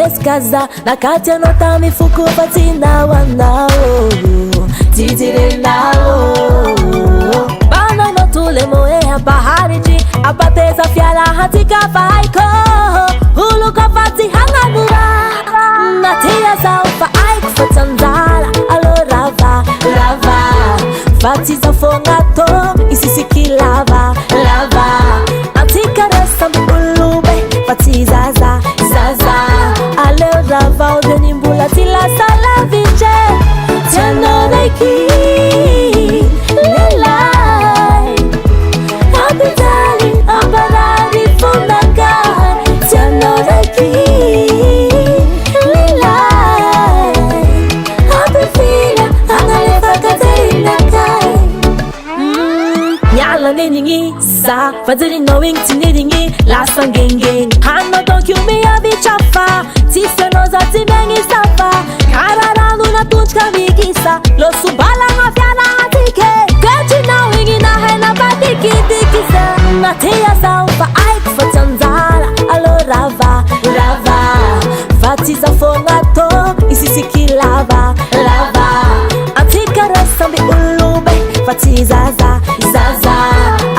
Neskaza na kati ya nota mifuko patina wanao titire nao bana notule moe bahari ji apateza fiala hatika faiko hulu kafati hanganura natia saufa aik fatanzala alo rava rava fati za fongato isisiki lava lava atika resa mbulube fati zaza zaza alo rava odenimbula tila sala viche Tsy Anao Raiky lelai abitali abarari fondankar Tsy Anao Raiky lelai abifila angalefa katerinakai Nyala ningi sa fazili knowing tiniringi lasa ngenge Hanno don't you me abichafa Tise noza timengi safa Kararanu na tunchka vigisa Lo subala nga fiala hatike Kwechi na wingi na hena batiki dikisa Natia saufa aik fatanzala Alo rava, rava Fatiza fongato Isisiki lava, lava Atika rasambi ulube Fatiza za, zaza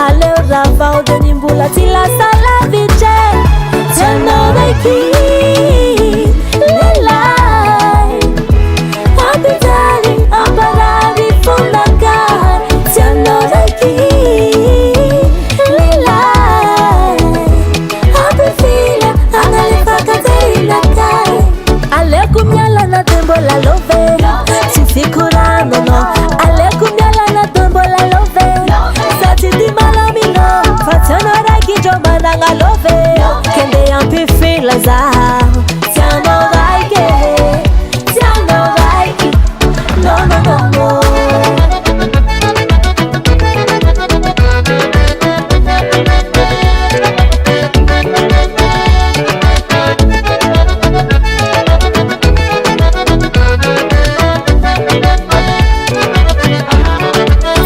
Alo rava odenimbula tila sala viche Tsy Anao Raiky lelai abitali abarari fondankar Tsy Anao Raiky lelai abifila angalefa katerinakai Alekum yala na tembo la love Sifikurano no Alekum yala na tembo la love Sati di malamino Tsy Anao Raiky jomana nga love Kende ampi fila za Tsy Anao Raiky Tsy Anao Raiky No no no no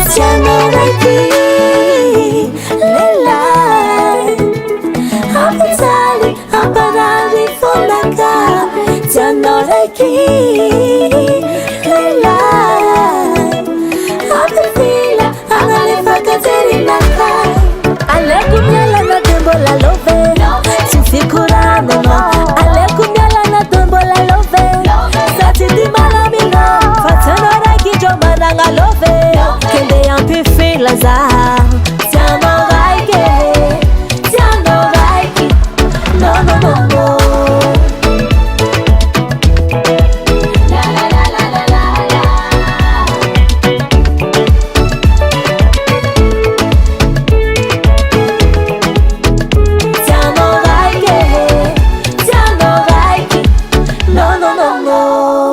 Tsy Anao Raiky lelai abitali abarari fondankar Tsy Anao Raiky lelai abifila angalefa katerinakai Alekum yala na tembo la love Sifikurano no Alekum yala na tembo la love Sati di malamino Tsy Anao Raiky jomana nga love Kende ampi fila za Tsy Anao Raiky Tsy Anao Raiky No no no no La la la la la la la Tsy Anao Raiky Tsy Anao Raiky No no no no